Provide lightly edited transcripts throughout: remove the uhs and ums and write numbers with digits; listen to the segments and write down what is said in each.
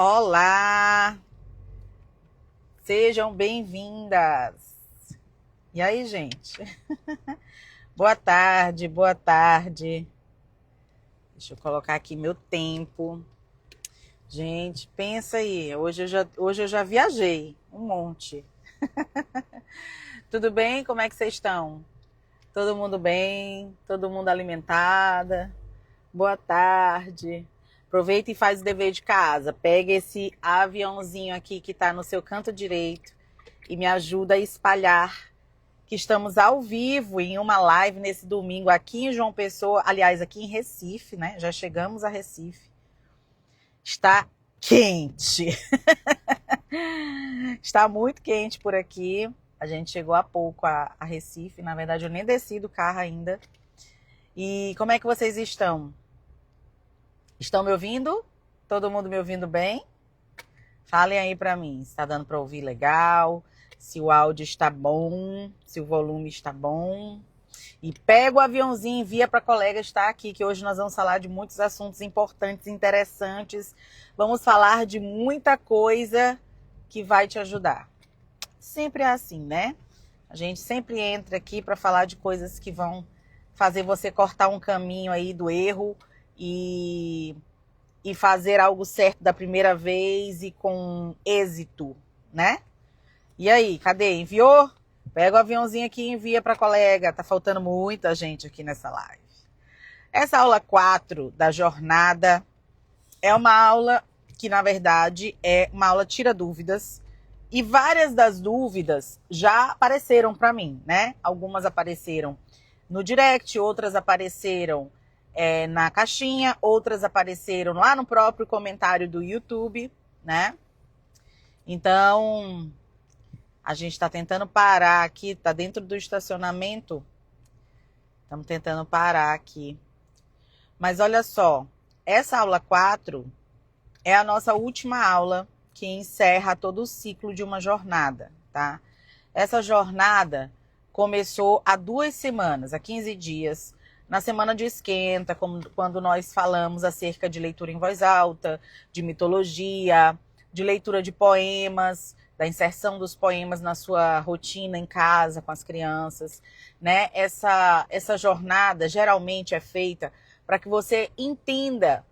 Olá! Sejam bem-vindas! E aí, gente? Boa tarde, boa tarde. Deixa eu colocar aqui meu tempo. Gente, pensa aí, hoje eu já viajei um monte. Tudo bem? Como é que vocês estão? Todo mundo bem? Todo mundo alimentada? Boa tarde. Aproveita e faz o dever de casa. Pega esse aviãozinho aqui que está no seu canto direito e me ajuda a espalhar que estamos ao vivo em uma live nesse domingo aqui em João Pessoa, aliás, aqui em Recife, né? Já chegamos a Recife. Está quente. Está muito quente por aqui. A gente chegou há pouco a Recife. Na verdade, eu nem desci do carro ainda. E como é que vocês estão? Estão me ouvindo? Todo mundo me ouvindo bem? Falem aí pra mim, se tá dando pra ouvir legal, se o áudio está bom, se o volume está bom. E pega o aviãozinho e envia pra colega estar aqui, que hoje nós vamos falar de muitos assuntos importantes, interessantes. Vamos falar de muita coisa que vai te ajudar. Sempre é assim, né? A gente sempre entra aqui pra falar de coisas que vão fazer você cortar um caminho aí do erro e fazer algo certo da primeira vez e com êxito, né? E aí, cadê? Enviou? Pega o aviãozinho aqui e envia para a colega. Tá faltando muita gente aqui nessa live. Essa aula 4 da jornada é uma aula que, na verdade, é uma aula tira dúvidas. E várias das dúvidas já apareceram para mim, né? Algumas apareceram no direct, outras apareceram na caixinha, outras apareceram lá no próprio comentário do YouTube, né? Então, a gente está tentando parar aqui, tá dentro do estacionamento. Estamos tentando parar aqui. Mas olha só, essa aula 4 é a nossa última aula que encerra todo o ciclo de uma jornada, tá? Essa jornada começou há 2 semanas, há 15 dias, na semana de esquenta, quando nós falamos acerca de leitura em voz alta, de mitologia, de leitura de poemas, da inserção dos poemas na sua rotina em casa com as crianças, né? Essa jornada geralmente é feita para que você entenda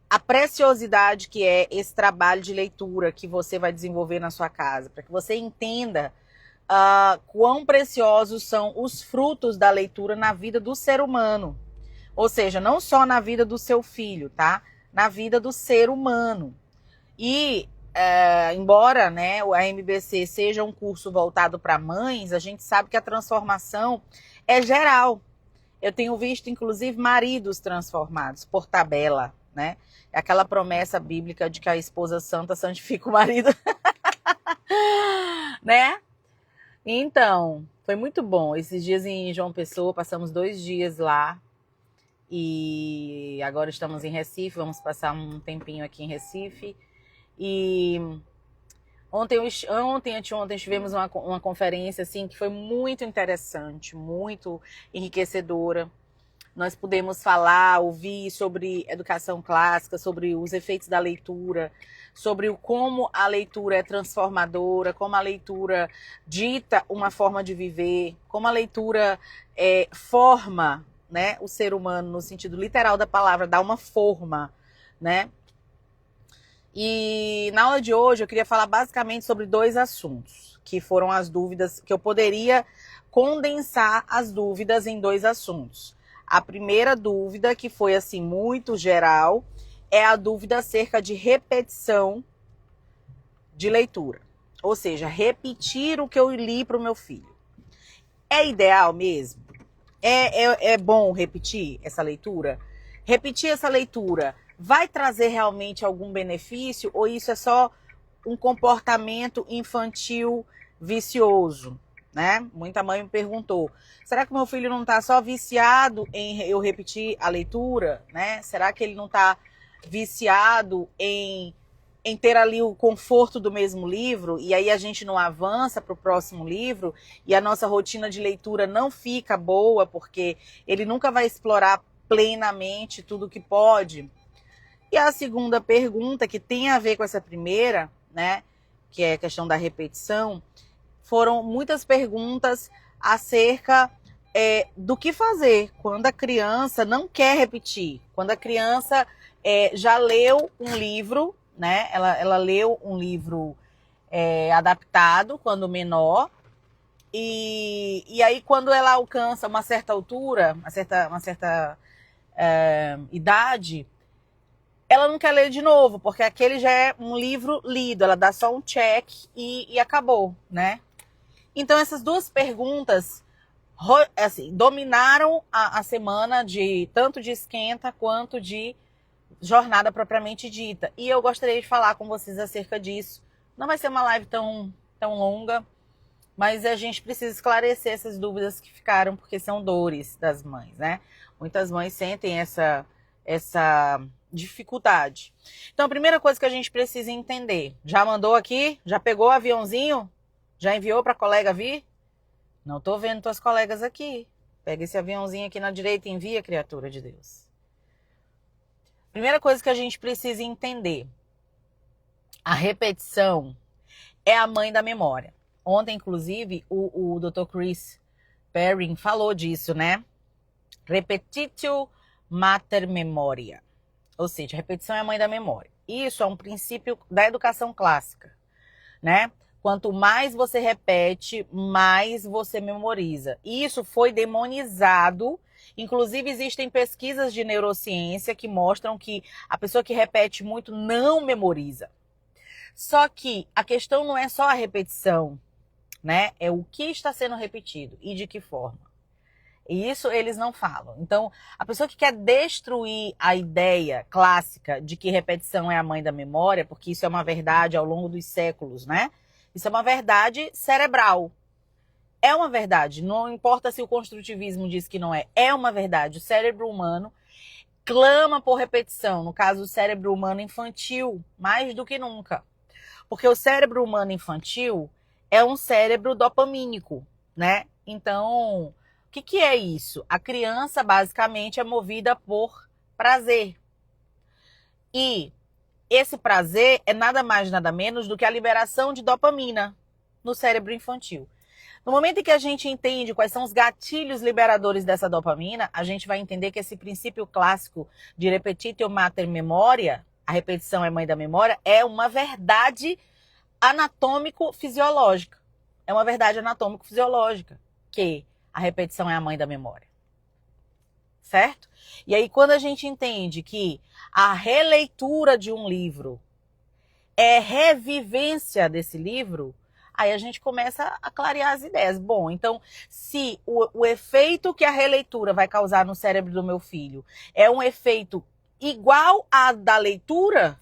a preciosidade que é esse trabalho de leitura que você vai desenvolver na sua casa, para que você entenda quão preciosos são os frutos da leitura na vida do ser humano. Ou seja, não só na vida do seu filho, tá? Na vida do ser humano. E, embora, né, o AMBC seja um curso voltado para mães, a gente sabe que a transformação é geral. Eu tenho visto, inclusive, maridos transformados por tabela, né? É aquela promessa bíblica de que a esposa santa santifica o marido. Né? Então, foi muito bom. Esses dias em João Pessoa, passamos 2 dias lá. E agora estamos em Recife, vamos passar um tempinho aqui em Recife. E anteontem tivemos uma conferência assim, que foi muito interessante, muito enriquecedora. Nós pudemos ouvir sobre educação clássica, sobre os efeitos da leitura, sobre como a leitura é transformadora, como a leitura dita uma forma de viver, como a leitura forma, né, o ser humano no sentido literal da palavra, dá uma forma, né? E na aula de hoje eu queria falar basicamente sobre 2 assuntos, que foram as dúvidas, que eu poderia condensar as dúvidas em 2 assuntos. A primeira dúvida, que foi assim muito geral, é a dúvida acerca de repetição de leitura. Ou seja, repetir o que eu li para o meu filho. É ideal mesmo? É bom repetir essa leitura? Repetir essa leitura vai trazer realmente algum benefício ou isso é só um comportamento infantil vicioso? Né? Muita mãe me perguntou, será que meu filho não está só viciado em eu repetir a leitura? Né? Será que ele não está viciado em ter ali o conforto do mesmo livro e aí a gente não avança para o próximo livro e a nossa rotina de leitura não fica boa porque ele nunca vai explorar plenamente tudo que pode? E a segunda pergunta, que tem a ver com essa primeira, né, que é a questão da repetição, foram muitas perguntas acerca do que fazer quando a criança não quer repetir, quando a criança já leu um livro, né, ela leu um livro adaptado quando menor, e aí quando ela alcança uma certa altura, uma certa idade, ela não quer ler de novo, porque aquele já é um livro lido, ela dá só um check e acabou, né? Então essas duas perguntas assim, dominaram a semana tanto de esquenta quanto de jornada propriamente dita. E eu gostaria de falar com vocês acerca disso. Não vai ser uma live tão longa, mas a gente precisa esclarecer essas dúvidas que ficaram, porque são dores das mães, né? Muitas mães sentem essa dificuldade. Então, a primeira coisa que a gente precisa entender, já mandou aqui? Já pegou o aviãozinho? Já enviou para a colega vir? Não estou vendo tuas colegas aqui. Pega esse aviãozinho aqui na direita e envia, criatura de Deus. Primeira coisa que a gente precisa entender, a repetição é a mãe da memória. Ontem, inclusive, o Dr. Chris Perrin falou disso, né? Repetitio mater memoria. Ou seja, repetição é a mãe da memória. Isso é um princípio da educação clássica, né? Quanto mais você repete, mais você memoriza. Isso foi demonizado. Inclusive, existem pesquisas de neurociência que mostram que a pessoa que repete muito não memoriza. Só que a questão não é só a repetição, né? É o que está sendo repetido e de que forma. E isso eles não falam. Então, a pessoa que quer destruir a ideia clássica de que repetição é a mãe da memória, porque isso é uma verdade ao longo dos séculos, né? Isso é uma verdade cerebral. É uma verdade. Não importa se o construtivismo diz que não é. É uma verdade. O cérebro humano clama por repetição. No caso, o cérebro humano infantil, mais do que nunca. Porque o cérebro humano infantil é um cérebro dopamínico, né? Então, o que é isso? A criança, basicamente, é movida por prazer. E esse prazer é nada mais, nada menos do que a liberação de dopamina no cérebro infantil. No momento em que a gente entende quais são os gatilhos liberadores dessa dopamina, a gente vai entender que esse princípio clássico de repetitio mater memoria, a repetição é mãe da memória, é uma verdade anatômico-fisiológica. É uma verdade anatômico-fisiológica, que a repetição é a mãe da memória. Certo? E aí, quando a gente entende que a releitura de um livro é revivência desse livro, aí a gente começa a clarear as ideias. Bom, então, se o efeito que a releitura vai causar no cérebro do meu filho é um efeito igual à da leitura,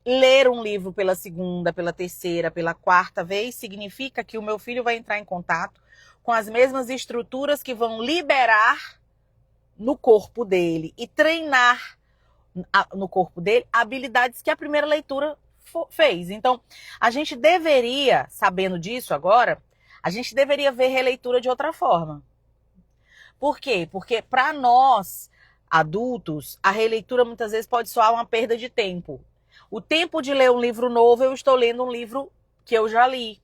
ler um livro pela segunda, pela terceira, pela quarta vez, significa que o meu filho vai entrar em contato com as mesmas estruturas que vão liberar no corpo dele e treinar no corpo dele habilidades que a primeira leitura fez. Então, a gente deveria, sabendo disso agora, a gente deveria ver releitura de outra forma. Por quê? Porque para nós, adultos, a releitura muitas vezes pode soar uma perda de tempo. O tempo de ler um livro novo, eu estou lendo um livro que eu já li.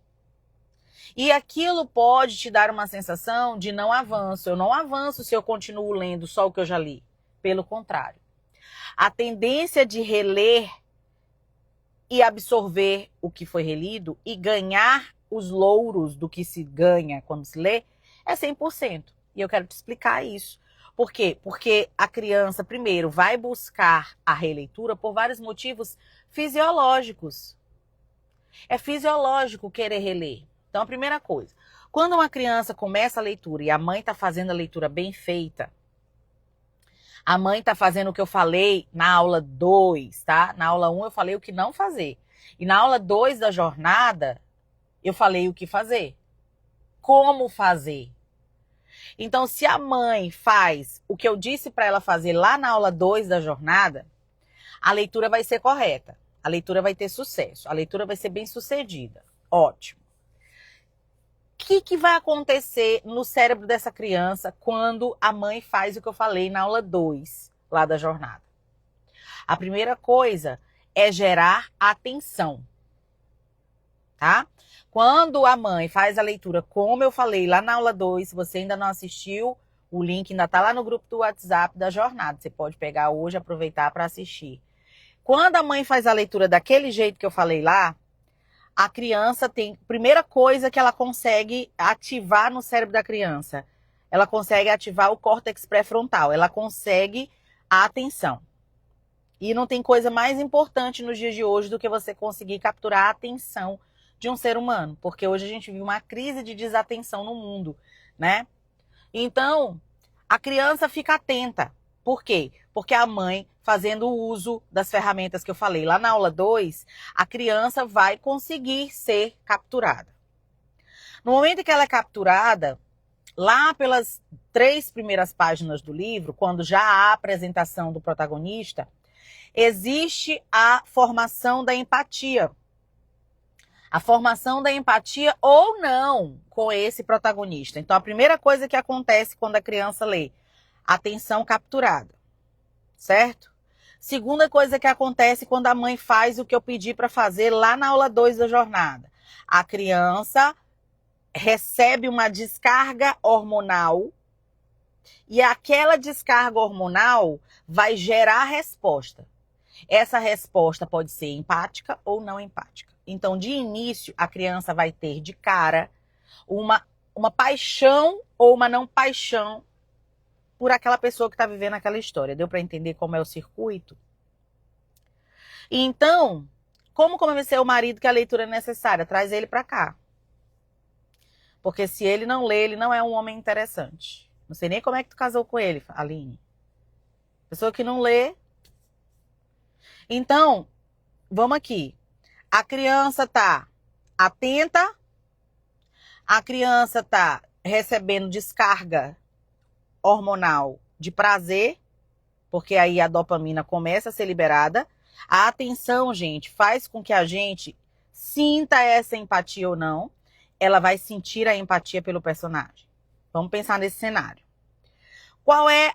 E aquilo pode te dar uma sensação de não avanço. Eu não avanço se eu continuo lendo só o que eu já li. Pelo contrário. A tendência de reler e absorver o que foi relido e ganhar os louros do que se ganha quando se lê é 100%. E eu quero te explicar isso. Por quê? Porque a criança, primeiro, vai buscar a releitura por vários motivos fisiológicos. É fisiológico querer reler. Então, a primeira coisa, quando uma criança começa a leitura e a mãe está fazendo a leitura bem feita, a mãe está fazendo o que eu falei na aula 2, tá? Na aula 1 eu falei o que não fazer. E na aula 2 da jornada, eu falei o que fazer. Como fazer. Então, se a mãe faz o que eu disse para ela fazer lá na aula 2 da jornada, a leitura vai ser correta. A leitura vai ter sucesso. A leitura vai ser bem sucedida. Ótimo. O que vai acontecer no cérebro dessa criança quando a mãe faz o que eu falei na aula 2 lá da jornada? A primeira coisa é gerar atenção, tá? Quando a mãe faz a leitura, como eu falei lá na aula 2, se você ainda não assistiu, o link ainda tá lá no grupo do WhatsApp da jornada. Você pode pegar hoje e aproveitar para assistir. Quando a mãe faz a leitura daquele jeito que eu falei lá, a criança tem... Primeira coisa que ela consegue ativar no cérebro da criança, ela consegue ativar o córtex pré-frontal, ela consegue a atenção. E não tem coisa mais importante nos dias de hoje do que você conseguir capturar a atenção de um ser humano, porque hoje a gente vive uma crise de desatenção no mundo, né? Então, a criança fica atenta. Por quê? Porque a mãe, fazendo o uso das ferramentas que eu falei lá na aula 2, a criança vai conseguir ser capturada. No momento em que ela é capturada, lá pelas 3 primeiras páginas do livro, quando já há a apresentação do protagonista, existe a formação da empatia. A formação da empatia ou não com esse protagonista. Então, a primeira coisa que acontece quando a criança lê, atenção capturada, certo? Segunda coisa que acontece quando a mãe faz o que eu pedi para fazer lá na aula 2 da jornada. A criança recebe uma descarga hormonal e aquela descarga hormonal vai gerar resposta. Essa resposta pode ser empática ou não empática. Então, de início, a criança vai ter de cara uma paixão ou uma não paixão por aquela pessoa que está vivendo aquela história. Deu para entender como é o circuito? Então, como convencer o marido que a leitura é necessária? Traz ele para cá. Porque se ele não lê, ele não é um homem interessante. Não sei nem como é que tu casou com ele, Aline. Pessoa que não lê. Então, vamos aqui. A criança tá atenta, a criança tá recebendo descarga hormonal de prazer, porque aí a dopamina começa a ser liberada. A atenção, gente, faz com que a gente sinta essa empatia ou não. Ela vai sentir a empatia pelo personagem. Vamos pensar nesse cenário. Qual é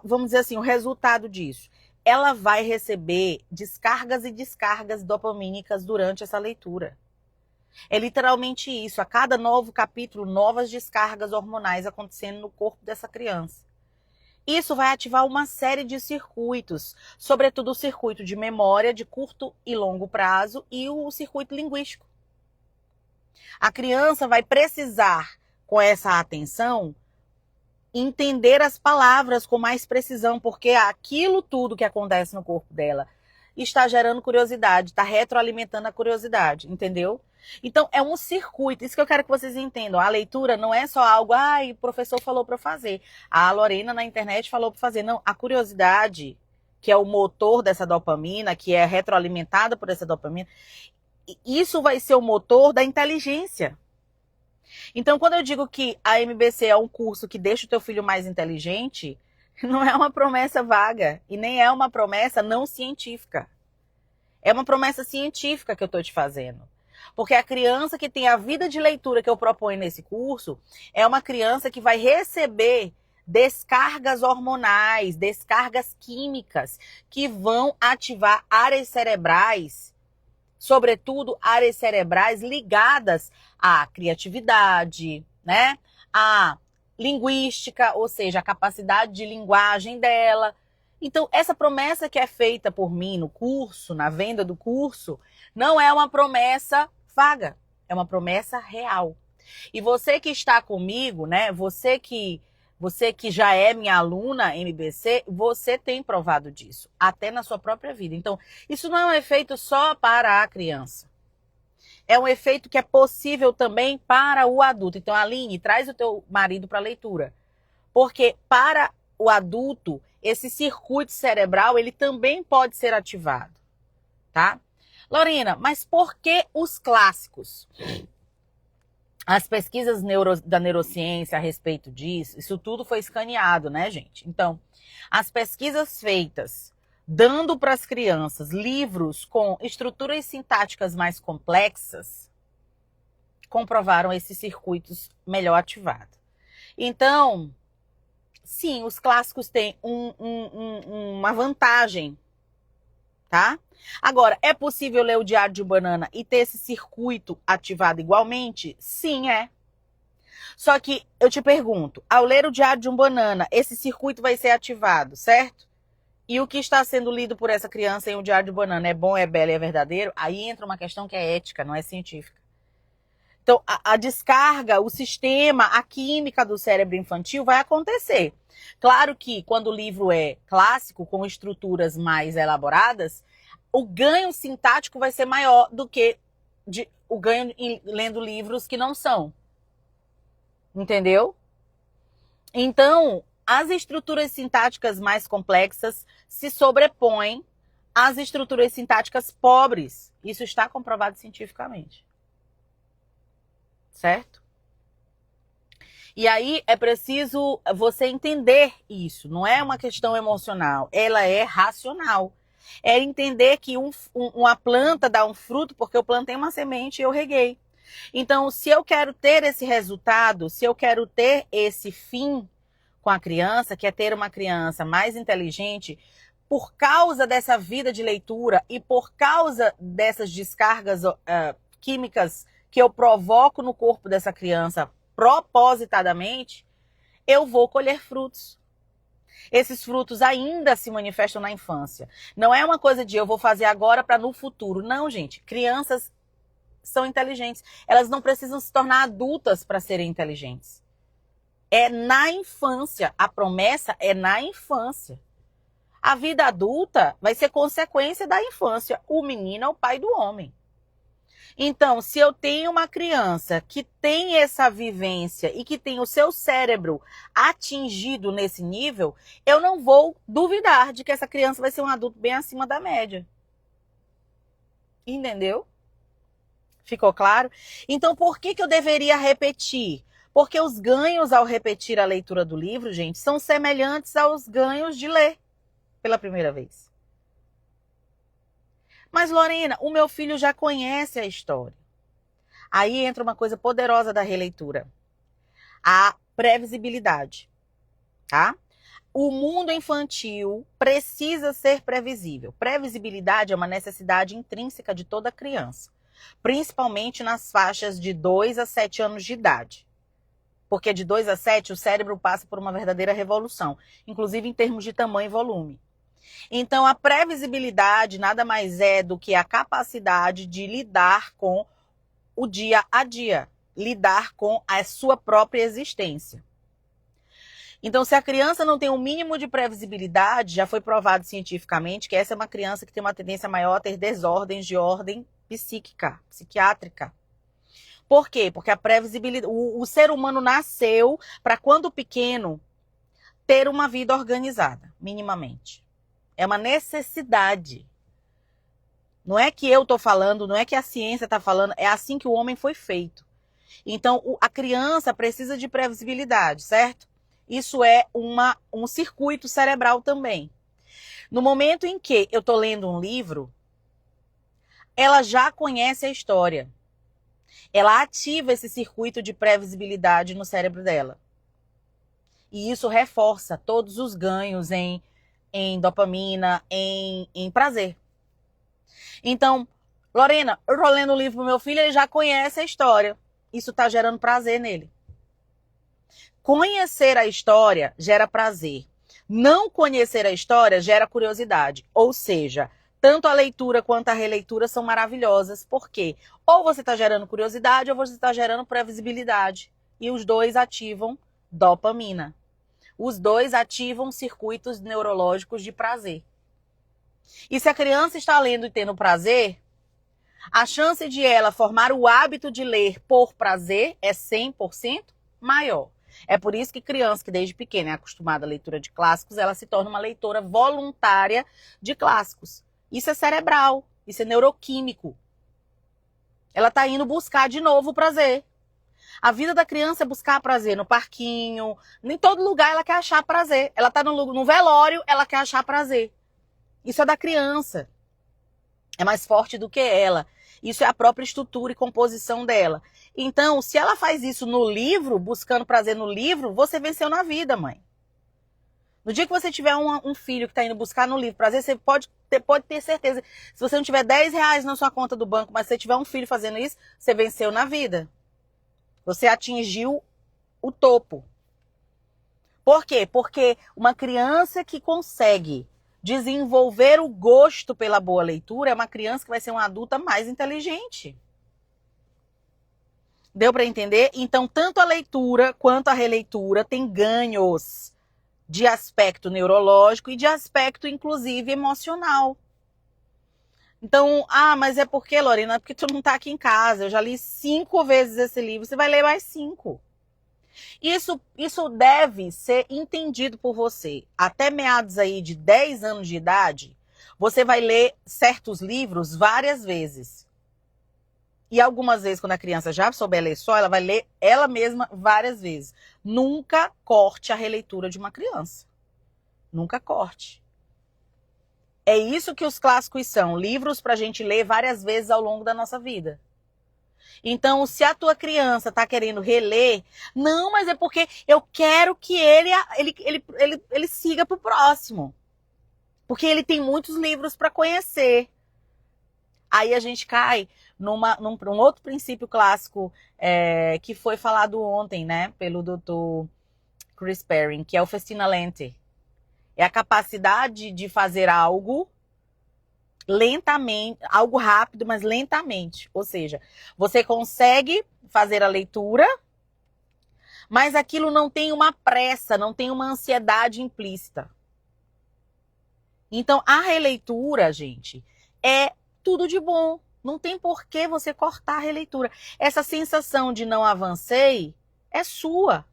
vamos dizer assim, o resultado disso? Ela vai receber descargas e descargas dopamínicas durante essa leitura. É literalmente isso. A cada novo capítulo, novas descargas hormonais acontecendo no corpo dessa criança. Isso vai ativar uma série de circuitos, sobretudo o circuito de memória de curto e longo prazo e o circuito linguístico. A criança vai precisar, com essa atenção, entender as palavras com mais precisão, porque aquilo tudo que acontece no corpo dela está gerando curiosidade, está retroalimentando a curiosidade, entendeu? Então, é um circuito, isso que eu quero que vocês entendam. A leitura não é só algo, o professor falou para eu fazer, a Lorena na internet falou para fazer. Não, a curiosidade, que é o motor dessa dopamina, que é retroalimentada por essa dopamina, isso vai ser o motor da inteligência. Então, quando eu digo que a MBC é um curso que deixa o teu filho mais inteligente, não é uma promessa vaga e nem é uma promessa não científica. É uma promessa científica que eu estou te fazendo. Porque a criança que tem a vida de leitura que eu proponho nesse curso é uma criança que vai receber descargas hormonais, descargas químicas que vão ativar áreas cerebrais, sobretudo áreas cerebrais ligadas à criatividade, né? À linguística, ou seja, a capacidade de linguagem dela. Então, essa promessa que é feita por mim no curso, na venda do curso, não é uma promessa vaga, é uma promessa real. E você que está comigo, né? Você que já é minha aluna MBC, você tem provado disso, até na sua própria vida. Então, isso não é um efeito só para a criança. É um efeito que é possível também para o adulto. Então, Aline, traz o teu marido para a leitura. Porque para o adulto, esse circuito cerebral, ele também pode ser ativado, tá? Lorena, mas por que os clássicos? As pesquisas da neurociência a respeito disso, isso tudo foi escaneado, né, gente? Então, as pesquisas feitas dando para as crianças livros com estruturas sintáticas mais complexas comprovaram esses circuitos melhor ativados. Então, sim, os clássicos têm uma vantagem, tá? Agora, é possível ler o Diário de Banana e ter esse circuito ativado igualmente? Sim, é. Só que eu te pergunto, ao ler o Diário de um Banana, esse circuito vai ser ativado, certo? E o que está sendo lido por essa criança em O Diário de Banana é bom, é belo e é verdadeiro? Aí entra uma questão que é ética, não é científica. Então, a descarga, o sistema, a química do cérebro infantil vai acontecer. Claro que quando o livro é clássico, com estruturas mais elaboradas, o ganho sintático vai ser maior do que o ganho lendo livros que não são. Entendeu? Então, as estruturas sintáticas mais complexas se sobrepõem às estruturas sintáticas pobres. Isso está comprovado cientificamente. Certo? E aí é preciso você entender isso. Não é uma questão emocional, ela é racional. É entender que uma planta dá um fruto porque eu plantei uma semente e eu reguei. Então, se eu quero ter esse resultado, se eu quero ter esse fim com a criança, que é ter uma criança mais inteligente, por causa dessa vida de leitura e por causa dessas descargas químicas que eu provoco no corpo dessa criança propositadamente, eu vou colher frutos. Esses frutos ainda se manifestam na infância. Não é uma coisa de eu vou fazer agora para no futuro. Não, gente. Crianças são inteligentes. Elas não precisam se tornar adultas para serem inteligentes. É na infância. A promessa é na infância. A vida adulta vai ser consequência da infância. O menino é o pai do homem. Então, se eu tenho uma criança que tem essa vivência e que tem o seu cérebro atingido nesse nível, eu não vou duvidar de que essa criança vai ser um adulto bem acima da média. Entendeu? Ficou claro? Então, por que eu deveria repetir? Porque os ganhos ao repetir a leitura do livro, gente, são semelhantes aos ganhos de ler pela primeira vez. Mas, Lorena, o meu filho já conhece a história. Aí entra uma coisa poderosa da releitura. A previsibilidade, tá? O mundo infantil precisa ser previsível. Previsibilidade é uma necessidade intrínseca de toda criança, principalmente nas faixas de 2 a 7 anos de idade. Porque de 2 a 7 o cérebro passa por uma verdadeira revolução, inclusive em termos de tamanho e volume. Então, a previsibilidade nada mais é do que a capacidade de lidar com o dia a dia, lidar com a sua própria existência. Então, se a criança não tem um mínimo de previsibilidade, já foi provado cientificamente que essa é uma criança que tem uma tendência maior a ter desordens de ordem psíquica, psiquiátrica. Por quê? Porque a previsibilidade, o ser humano nasceu para, quando pequeno, ter uma vida organizada, minimamente. É uma necessidade. Não é que eu estou falando, não é que a ciência está falando, é assim que o homem foi feito. Então, a criança precisa de previsibilidade, certo? Isso é um circuito cerebral também. No momento em que eu estou lendo um livro, ela já conhece a história. Ela ativa esse circuito de previsibilidade no cérebro dela. E isso reforça todos os ganhos em dopamina, em prazer. Então, Lorena, eu tô lendo o livro pro meu filho, ele já conhece a história. Isso tá gerando prazer nele. Conhecer a história gera prazer. Não conhecer a história gera curiosidade. Ou seja, tanto a leitura quanto a releitura são maravilhosas. Por quê? Ou você está gerando curiosidade ou você está gerando previsibilidade. E os dois ativam dopamina. Os dois ativam circuitos neurológicos de prazer. E se a criança está lendo e tendo prazer, a chance de ela formar o hábito de ler por prazer é 100% maior. É por isso que criança que desde pequena é acostumada à leitura de clássicos, ela se torna uma leitora voluntária de clássicos. Isso é cerebral, isso é neuroquímico. Ela está indo buscar de novo o prazer. A vida da criança é buscar prazer no parquinho, em todo lugar ela quer achar prazer. Ela está no velório, ela quer achar prazer. Isso é da criança. É mais forte do que ela. Isso é a própria estrutura e composição dela. Então, se ela faz isso no livro, buscando prazer no livro, você venceu na vida, mãe. No dia que você tiver um filho que está indo buscar no livro prazer, você pode ter certeza. Se você não tiver 10 reais na sua conta do banco, mas você tiver um filho fazendo isso, você venceu na vida. Você atingiu o topo. Por quê? Porque uma criança que consegue desenvolver o gosto pela boa leitura é uma criança que vai ser uma adulta mais inteligente. Deu para entender? Então, tanto a leitura quanto a releitura tem ganhos de aspecto neurológico e de aspecto, inclusive, emocional. Então, mas é porque, Lorena, é porque tu não tá aqui em casa. Eu já li 5 vezes esse livro. Você vai ler mais 5. Isso deve ser entendido por você. Até meados aí de 10 anos de idade, você vai ler certos livros várias vezes. E algumas vezes, quando a criança já souber ler só, ela vai ler ela mesma várias vezes. Nunca corte a releitura de uma criança. Nunca corte. É isso que os clássicos são. Livros pra gente ler várias vezes ao longo da nossa vida. Então, se a tua criança tá querendo reler, não, mas é porque eu quero que ele siga pro próximo. Porque ele tem muitos livros para conhecer. Aí a gente cai num outro princípio clássico que foi falado ontem, né, pelo Dr. Chris Perrin, que é o Festina Lente. É a capacidade de fazer algo lentamente, algo rápido, mas lentamente. Ou seja, você consegue fazer a leitura, mas aquilo não tem uma pressa, não tem uma ansiedade implícita. Então, a releitura, gente, é tudo de bom. Não tem por que você cortar a releitura. Essa sensação de não avancei é sua.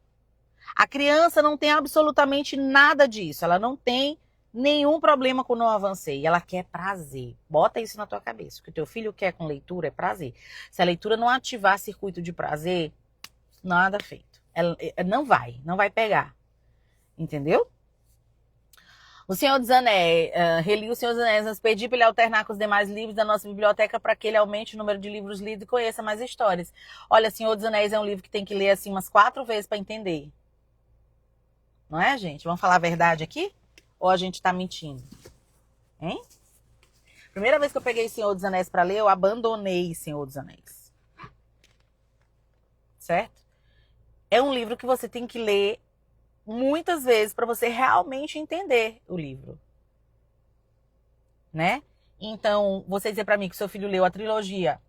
A criança não tem absolutamente nada disso. Ela não tem nenhum problema com não avancei. Ela quer prazer. Bota isso na tua cabeça. O que o teu filho quer com leitura é prazer. Se a leitura não ativar circuito de prazer, nada feito. Ela não vai pegar. Entendeu? O Senhor dos Anéis, reli o Senhor dos Anéis, mas pedi para ele alternar com os demais livros da nossa biblioteca para que ele aumente o número de livros lidos e conheça mais histórias. Olha, Senhor dos Anéis é um livro que tem que ler assim umas 4 vezes para entender. Não é, gente? Vamos falar a verdade aqui? Ou a gente tá mentindo? Hein? Primeira vez que eu peguei Senhor dos Anéis para ler, eu abandonei Senhor dos Anéis. Certo? É um livro que você tem que ler muitas vezes para você realmente entender o livro, né? Então, você dizer para mim que seu filho leu a trilogia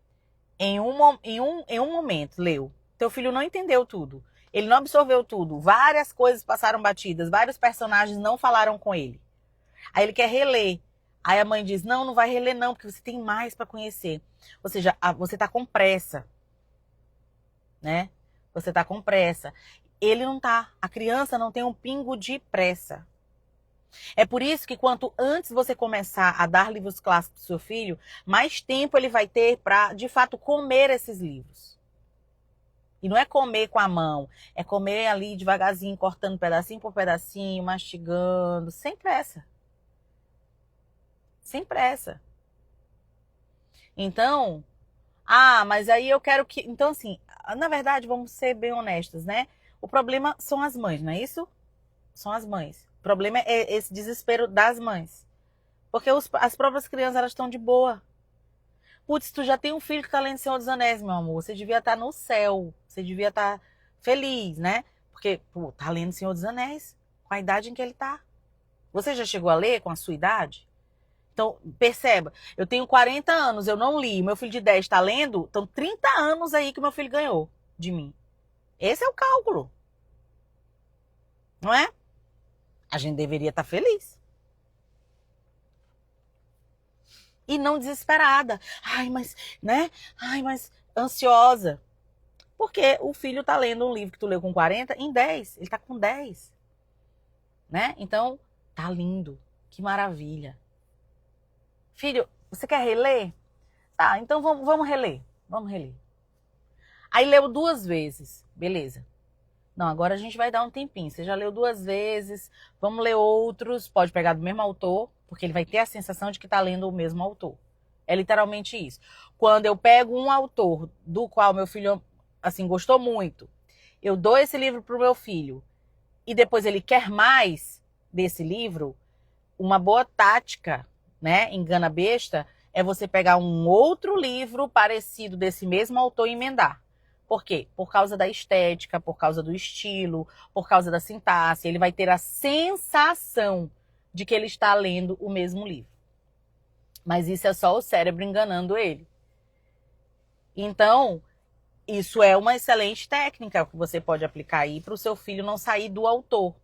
em um momento, leu. Teu filho não entendeu tudo. Ele não absorveu tudo. Várias coisas passaram batidas. Vários personagens não falaram com ele. Aí ele quer reler. Aí a mãe diz, não vai reler não, porque você tem mais para conhecer. Ou seja, você tá com pressa, né? Você tá com pressa. Ele não tá. A criança não tem um pingo de pressa. É por isso que quanto antes você começar a dar livros clássicos pro seu filho, mais tempo ele vai ter para, de fato, comer esses livros. E não é comer com a mão, é comer ali devagarzinho, cortando pedacinho por pedacinho, mastigando, sem pressa. Sem pressa. Então, mas aí eu quero que... Então, assim, na verdade, vamos ser bem honestos, né? O problema são as mães, não é isso? São as mães. O problema é esse desespero das mães. Porque as próprias crianças, elas estão de boa. Putz, tu já tem um filho que tá lendo Senhor dos Anéis, meu amor. Você devia estar no céu. Você devia estar feliz, né? Porque, pô, tá lendo Senhor dos Anéis. Com a idade em que ele tá. Você já chegou a ler com a sua idade? Então, perceba. Eu tenho 40 anos, eu não li. Meu filho de 10 tá lendo. Então, 30 anos aí que meu filho ganhou de mim. Esse é o cálculo. Não é? A gente deveria estar feliz. E não desesperada. Mas ansiosa. Porque o filho tá lendo um livro que tu leu com 40 em 10. Ele tá com 10. Né? Então, tá lindo. Que maravilha. Filho, você quer reler? Tá, então vamos reler. Vamos reler. Aí leu 2 vezes. Beleza. Não, agora a gente vai dar um tempinho. Você já leu 2 vezes, vamos ler outros. Pode pegar do mesmo autor, porque ele vai ter a sensação de que está lendo o mesmo autor. É literalmente isso. Quando eu pego um autor do qual meu filho, assim, gostou muito, eu dou esse livro pro meu filho, e depois ele quer mais, desse livro, uma boa tática, né, engana besta, é você pegar um outro livro parecido desse mesmo autor e emendar. Por quê? Por causa da estética, por causa do estilo, por causa da sintaxe. Ele vai ter a sensação de que ele está lendo o mesmo livro. Mas isso é só o cérebro enganando ele. Então, isso é uma excelente técnica que você pode aplicar aí para o seu filho não sair do autor.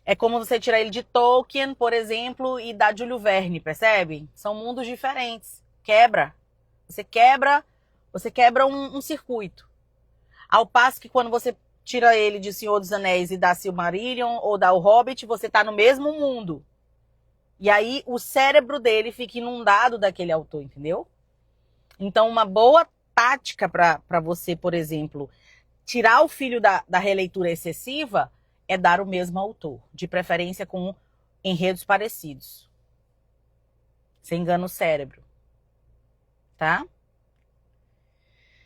É como você tirar ele de Tolkien, por exemplo, e da Júlio Verne, percebe? São mundos diferentes. Quebra. Você quebra um circuito. Ao passo que quando você tira ele de Senhor dos Anéis e dá Silmarillion ou dá o Hobbit, você está no mesmo mundo. E aí o cérebro dele fica inundado daquele autor, entendeu? Então uma boa tática para você, por exemplo, tirar o filho da releitura excessiva é dar o mesmo autor, de preferência com enredos parecidos. Você engana o cérebro, tá?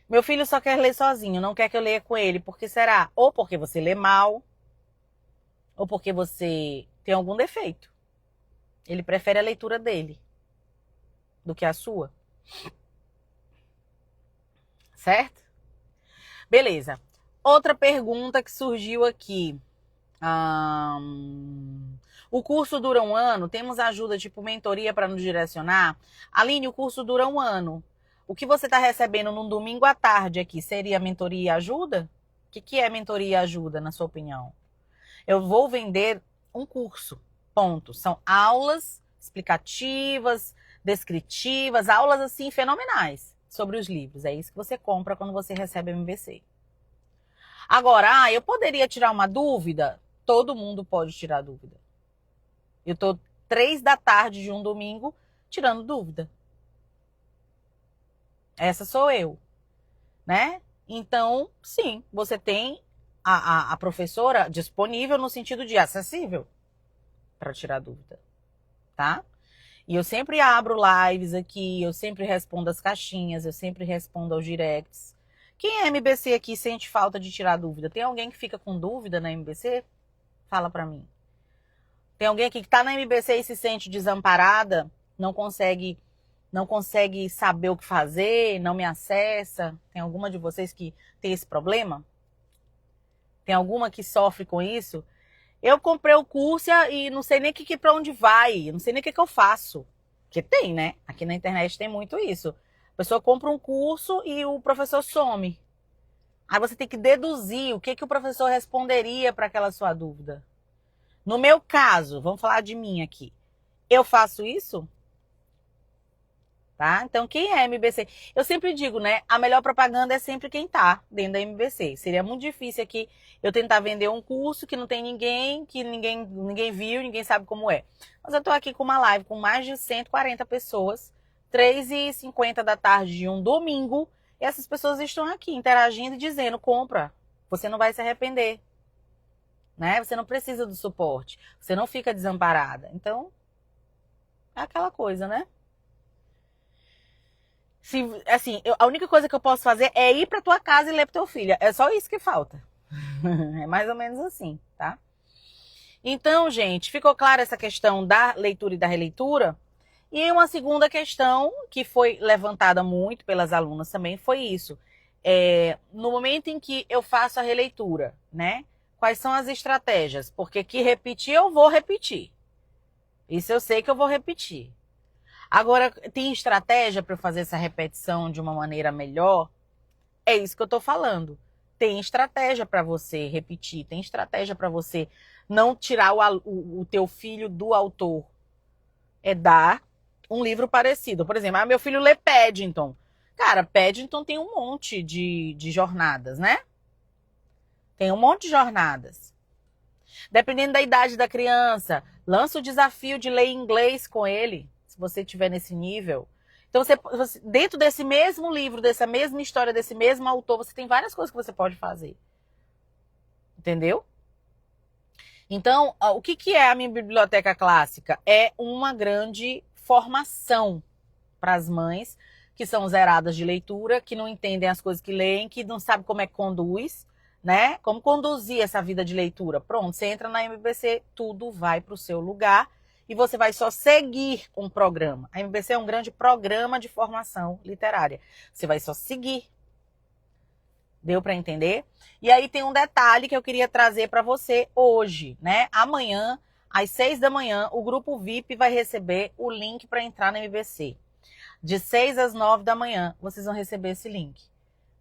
Meu filho só quer ler sozinho, não quer que eu leia com ele. Por que será? Ou porque você lê mal, ou porque você tem algum defeito. Ele prefere a leitura dele do que a sua. Certo? Beleza. Outra pergunta que surgiu aqui. O curso dura 1 ano? Temos ajuda tipo mentoria para nos direcionar? Aline, o curso dura 1 ano. O que você está recebendo num domingo à tarde aqui seria mentoria e ajuda? O que é mentoria e ajuda, na sua opinião? Eu vou vender um curso, ponto. São aulas explicativas, descritivas, aulas assim fenomenais sobre os livros. É isso que você compra quando você recebe MBC. Agora, eu poderia tirar uma dúvida? Todo mundo pode tirar dúvida. Eu tô 3 da tarde de um domingo tirando dúvida. Essa sou eu, né? Então, sim, você tem a professora disponível no sentido de acessível para tirar dúvida, tá? E eu sempre abro lives aqui, eu sempre respondo as caixinhas, eu sempre respondo aos directs. Quem é MBC aqui sente falta de tirar dúvida? Tem alguém que fica com dúvida na MBC? Fala pra mim. Tem alguém aqui que tá na MBC e se sente desamparada? Não consegue saber o que fazer, não me acessa? Tem alguma de vocês que tem esse problema? Tem alguma que sofre com isso? Eu comprei o curso e não sei nem para onde vai, não sei nem o que eu faço. Porque tem, né? Aqui na internet tem muito isso. A pessoa compra um curso e o professor some. Aí você tem que deduzir o que o professor responderia para aquela sua dúvida. No meu caso, vamos falar de mim aqui. Eu faço isso? Tá? Então, quem é MBC? Eu sempre digo, né? A melhor propaganda é sempre quem tá dentro da MBC. Seria muito difícil aqui eu tentar vender um curso que não tem ninguém, que ninguém viu, ninguém sabe como é. Mas eu tô aqui com uma live com mais de 140 pessoas, 3h50 da tarde de um domingo, e essas pessoas estão aqui interagindo e dizendo, compra, você não vai se arrepender. Né? Você não precisa do suporte, você não fica desamparada. Então, é aquela coisa, né? Assim, a única coisa que eu posso fazer é ir pra tua casa e ler pro teu filho. É só isso que falta. É mais ou menos assim, tá? Então, gente, ficou clara essa questão da leitura e da releitura? E uma segunda questão que foi levantada muito pelas alunas também foi isso. No momento em que eu faço a releitura, né? Quais são as estratégias? Porque que repetir, eu vou repetir. Isso eu sei que eu vou repetir. Agora, tem estratégia para eu fazer essa repetição de uma maneira melhor? É isso que eu tô falando. Tem estratégia para você repetir, tem estratégia para você não tirar o teu filho do autor. É dar um livro parecido. Por exemplo, meu filho lê Paddington. Cara, Paddington tem um monte de jornadas, né? Tem um monte de jornadas. Dependendo da idade da criança, lança o desafio de ler inglês com ele, se você estiver nesse nível. Então, você, dentro desse mesmo livro, dessa mesma história, desse mesmo autor, você tem várias coisas que você pode fazer. Entendeu? Então, o que é a minha biblioteca clássica? É uma grande formação para as mães que são zeradas de leitura, que não entendem as coisas que leem, que não sabem como é que conduz, né? Como conduzir essa vida de leitura? Pronto, você entra na MBC, tudo vai para o seu lugar e você vai só seguir um programa. A MBC é um grande programa de formação literária. Você vai só seguir. Deu para entender? E aí tem um detalhe que eu queria trazer para você hoje, né? Amanhã, às 6 da manhã, o grupo VIP vai receber o link para entrar na MBC. De 6 às 9 da manhã, vocês vão receber esse link.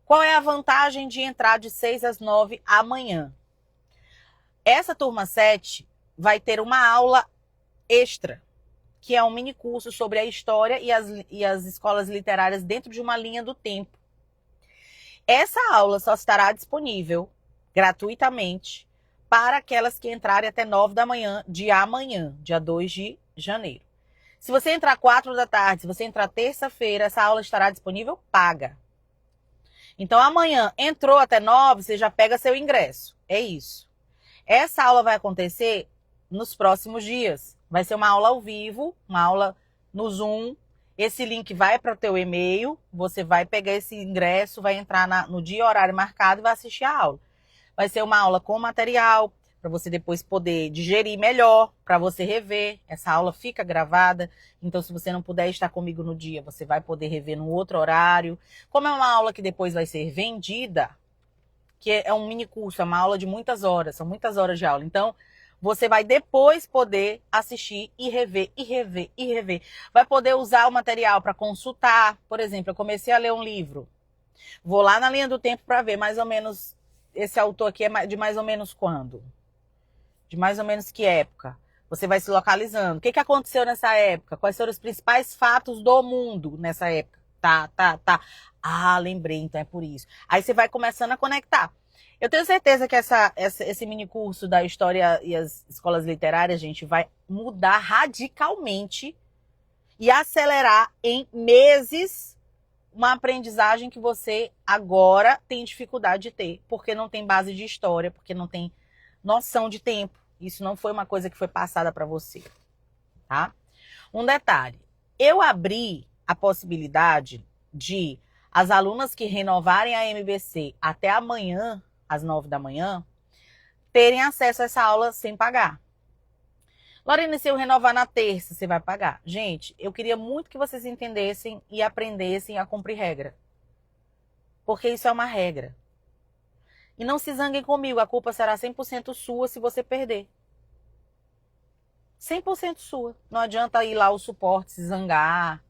Qual é a vantagem de entrar de 6 às 9 amanhã? Essa turma 7 vai ter uma aula extra, que é um mini curso sobre a história e as escolas literárias dentro de uma linha do tempo. Essa aula só estará disponível gratuitamente para aquelas que entrarem até 9 da manhã de amanhã, dia 2 de janeiro. Se você entrar 4 da tarde, se você entrar terça-feira, essa aula estará disponível paga. Então amanhã entrou até 9, você já pega seu ingresso. É isso. Essa aula vai acontecer nos próximos dias. Vai ser uma aula ao vivo, uma aula no Zoom. Esse link vai para o teu e-mail, você vai pegar esse ingresso, vai entrar no dia e horário marcado e vai assistir a aula. Vai ser uma aula com material, para você depois poder digerir melhor, para você rever. Essa aula fica gravada, então se você não puder estar comigo no dia, você vai poder rever no outro horário. Como é uma aula que depois vai ser vendida, que é um mini curso, é uma aula de muitas horas, são muitas horas de aula. Então, você vai depois poder assistir e rever, e rever, e rever. Vai poder usar o material para consultar. Por exemplo, eu comecei a ler um livro. Vou lá na linha do tempo para ver mais ou menos, esse autor aqui é de mais ou menos quando? De mais ou menos que época? Você vai se localizando. O que aconteceu nessa época? Quais foram os principais fatos do mundo nessa época? Tá. Ah, lembrei, então é por isso. Aí você vai começando a conectar. Eu tenho certeza que esse mini curso da história e as escolas literárias, gente, vai mudar radicalmente e acelerar em meses uma aprendizagem que você agora tem dificuldade de ter, porque não tem base de história, porque não tem noção de tempo. Isso não foi uma coisa que foi passada para você, tá? Um detalhe, eu abri a possibilidade de as alunas que renovarem a MBC até amanhã, às 9 da manhã, terem acesso a essa aula sem pagar. Lorena, se eu renovar na terça, você vai pagar? Gente, eu queria muito que vocês entendessem e aprendessem a cumprir regra. Porque isso é uma regra. E não se zanguem comigo, a culpa será 100% sua se você perder. 100% sua. Não adianta ir lá o suporte, se zangar.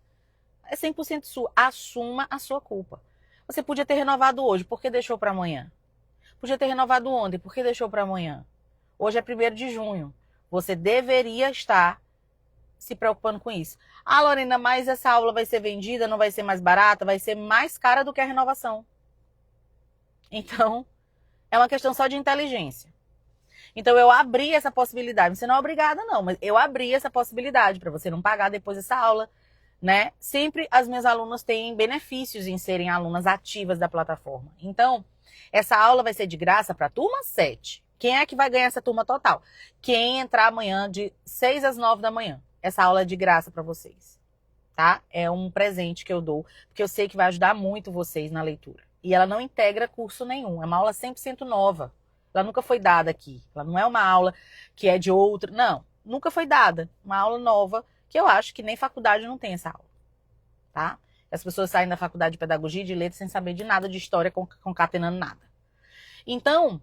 É 100% sua. Assuma a sua culpa. Você podia ter renovado hoje, por que deixou para amanhã? Podia ter renovado ontem, por que deixou para amanhã? Hoje é 1º de junho. Você deveria estar se preocupando com isso. Ah, Lorena, mas essa aula vai ser vendida, não vai ser mais barata, vai ser mais cara do que a renovação. Então, é uma questão só de inteligência. Então, eu abri essa possibilidade. Você não é obrigada, não, mas eu abri essa possibilidade para você não pagar depois dessa aula, né? Sempre as minhas alunas têm benefícios em serem alunas ativas da plataforma. Então, essa aula vai ser de graça para a turma 7. Quem é que vai ganhar essa turma total? Quem entrar amanhã de 6 às 9 da manhã. Essa aula é de graça para vocês, tá? É um presente que eu dou, porque eu sei que vai ajudar muito vocês na leitura. E ela não integra curso nenhum, é uma aula 100% nova. Ela nunca foi dada aqui. Ela não é uma aula que é de outro. Não, nunca foi dada. Uma aula nova que eu acho que nem faculdade não tem essa aula, tá? As pessoas saem da faculdade de pedagogia e de letras sem saber de nada de história, concatenando nada. Então,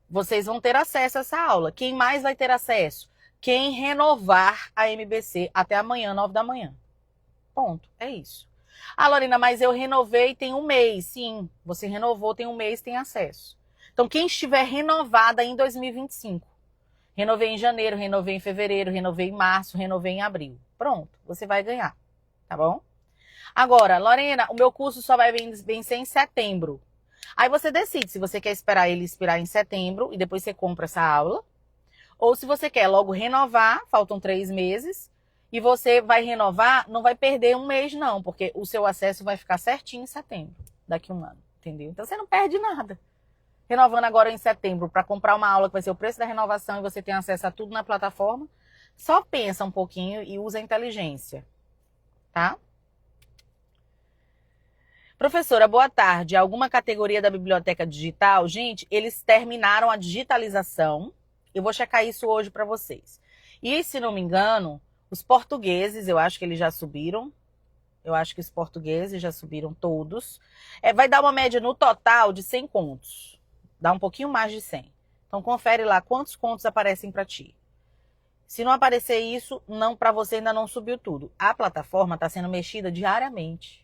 vocês vão ter acesso a essa aula. Quem mais vai ter acesso? Quem renovar a MBC até amanhã, 9 da manhã. Ponto. É isso. Ah, Lorena, mas eu renovei tem um mês. Sim, você renovou tem um mês, tem acesso. Então, quem estiver renovada em 2025, renovei em janeiro, renovei em fevereiro, renovei em março, renovei em abril. Pronto, você vai ganhar, tá bom? Agora, Lorena, o meu curso só vai vencer em setembro. Aí você decide se você quer esperar ele expirar em setembro e depois você compra essa aula, ou se você quer logo renovar, faltam 3 meses, e você vai renovar, não vai perder um mês não, porque o seu acesso vai ficar certinho em setembro, daqui a um ano, entendeu? Então você não perde nada. Renovando agora em setembro para comprar uma aula que vai ser o preço da renovação e você tem acesso a tudo na plataforma, só pensa um pouquinho e usa a inteligência, tá? Professora, boa tarde. Alguma categoria da biblioteca digital? Gente, eles terminaram a digitalização. Eu vou checar isso hoje para vocês. E, se não me engano, os portugueses, eu acho que eles já subiram. Eu acho que os portugueses já subiram todos. Vai dar uma média no total de 100 contos. Dá um pouquinho mais de 100. Então, confere lá quantos contos aparecem para ti. Se não aparecer isso, não, para você ainda não subiu tudo. A plataforma está sendo mexida diariamente.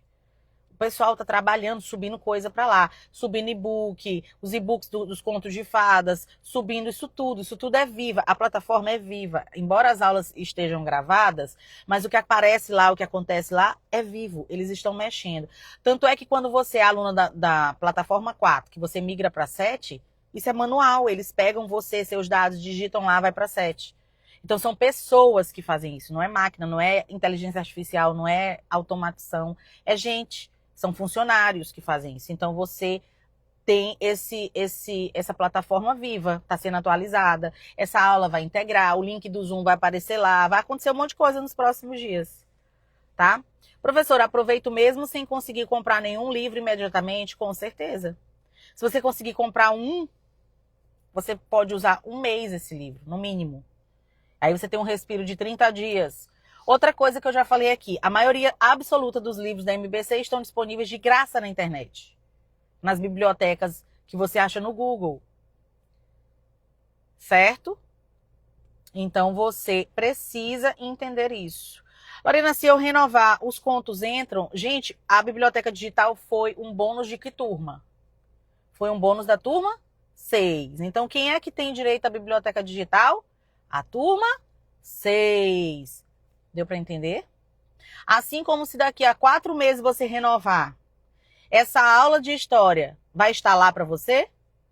O pessoal está trabalhando, subindo coisa para lá, subindo e-book, os e-books dos contos de fadas, subindo isso tudo é viva, a plataforma é viva. Embora as aulas estejam gravadas, mas o que aparece lá, o que acontece lá é vivo, eles estão mexendo. Tanto é que quando você é aluna da plataforma 4, que você migra para 7, isso é manual, eles pegam você, seus dados, digitam lá, vai para 7. Então são pessoas que fazem isso, não é máquina, não é inteligência artificial, não é automação, é gente. São funcionários que fazem isso. Então, você tem essa plataforma viva, está sendo atualizada. Essa aula vai integrar, o link do Zoom vai aparecer lá. Vai acontecer um monte de coisa nos próximos dias, tá? Professor, aproveito mesmo sem conseguir comprar nenhum livro imediatamente? Com certeza. Se você conseguir comprar um, você pode usar um mês esse livro, no mínimo. Aí você tem um respiro de 30 dias. Outra coisa que eu já falei aqui, a maioria absoluta dos livros da MBC estão disponíveis de graça na internet. Nas bibliotecas que você acha no Google. Certo? Então você precisa entender isso. Lorena, se eu renovar, os contos entram? Gente, a biblioteca digital foi um bônus de que turma? Foi um bônus da turma 6. Então quem é que tem direito à biblioteca digital? A turma 6. Deu para entender? Assim como se daqui a 4 meses você renovar, essa aula de história vai estar lá para você?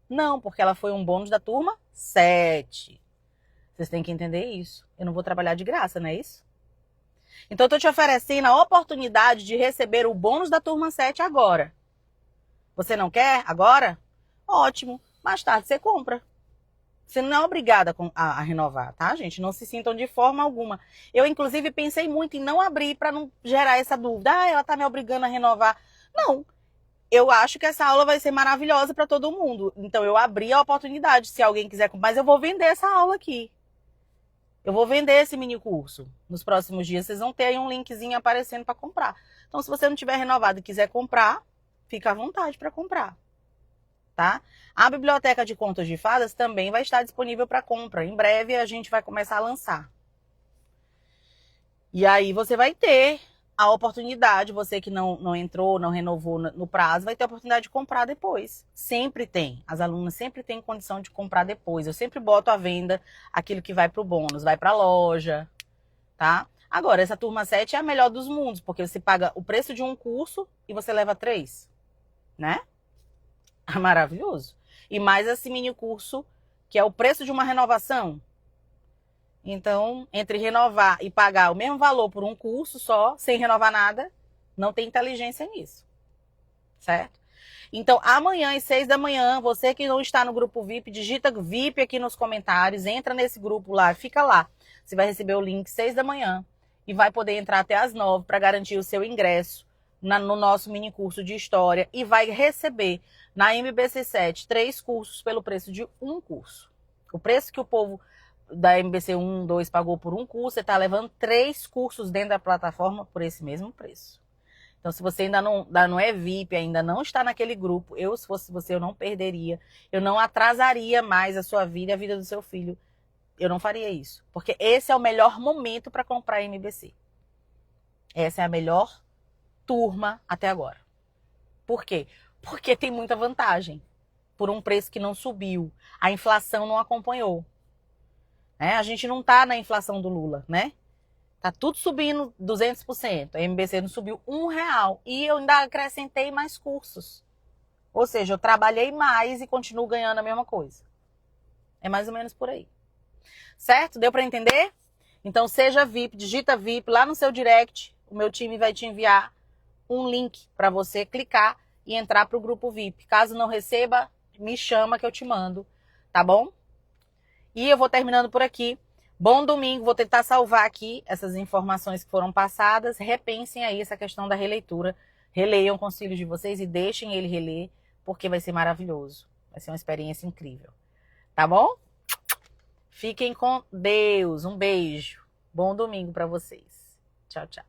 Não, porque ela foi um bônus da turma 7. Vocês têm que entender isso. Eu não vou trabalhar de graça, não é isso? Então eu tô te oferecendo a oportunidade de receber o bônus da turma 7 agora. Você não quer agora? Ótimo. Mais tarde você compra. Você não é obrigada a renovar, tá, gente? Não se sintam de forma alguma. Eu, inclusive, pensei muito em não abrir para não gerar essa dúvida. Ah, ela tá me obrigando a renovar. Não. Eu acho que essa aula vai ser maravilhosa para todo mundo. Então, eu abri a oportunidade. Se alguém quiser comprar, mas eu vou vender essa aula aqui. Eu vou vender esse mini curso. Nos próximos dias, vocês vão ter aí um linkzinho aparecendo para comprar. Então, se você não tiver renovado e quiser comprar, fica à vontade para comprar. Tá? A biblioteca de contos de fadas também vai estar disponível para compra. Em breve a gente vai começar a lançar. E aí você vai ter a oportunidade, você que não entrou, não renovou no prazo, vai ter a oportunidade de comprar depois. Sempre tem. As alunas sempre têm condição de comprar depois. Eu sempre boto à venda aquilo que vai para o bônus, vai para a loja, tá? Agora, essa turma 7 é a melhor dos mundos, porque você paga o preço de um curso e você leva 3, né? Maravilhoso. E mais esse mini curso, que é o preço de uma renovação. Então, entre renovar e pagar o mesmo valor por um curso só, sem renovar nada, não tem inteligência nisso. Certo? Então, amanhã às 6 da manhã, você que não está no grupo VIP, digita VIP aqui nos comentários, entra nesse grupo lá, fica lá. Você vai receber o link 6 da manhã e vai poder entrar até às 9 para garantir o seu ingresso no nosso mini curso de história e vai receber na MBC 7 3 cursos pelo preço de um curso. O preço que o povo da MBC 1, 2 pagou por um curso, você está levando 3 cursos dentro da plataforma por esse mesmo preço. Então, se você ainda não é VIP, ainda não está naquele grupo, se fosse você, eu não perderia. Eu não atrasaria mais a sua vida e a vida do seu filho. Eu não faria isso. Porque esse é o melhor momento para comprar a MBC. Essa é a melhor turma até agora. Por quê? Porque tem muita vantagem. Por um preço que não subiu. A inflação não acompanhou. A gente não está na inflação do Lula, né? Tá tudo subindo 200%. A MBC não subiu R$1. E eu ainda acrescentei mais cursos. Ou seja, eu trabalhei mais e continuo ganhando a mesma coisa. É mais ou menos por aí. Certo? Deu para entender? Então seja VIP, digita VIP lá no seu direct. O meu time vai te enviar um link para você clicar e entrar para o grupo VIP. Caso não receba, me chama que eu te mando. Tá bom? E eu vou terminando por aqui. Bom domingo, vou tentar salvar aqui essas informações que foram passadas. Repensem aí essa questão da releitura, Releiam com os filhos de vocês e deixem ele reler, porque vai ser maravilhoso. Vai ser uma experiência incrível. Tá bom? Fiquem com Deus. Um beijo. Bom domingo para vocês. Tchau, tchau.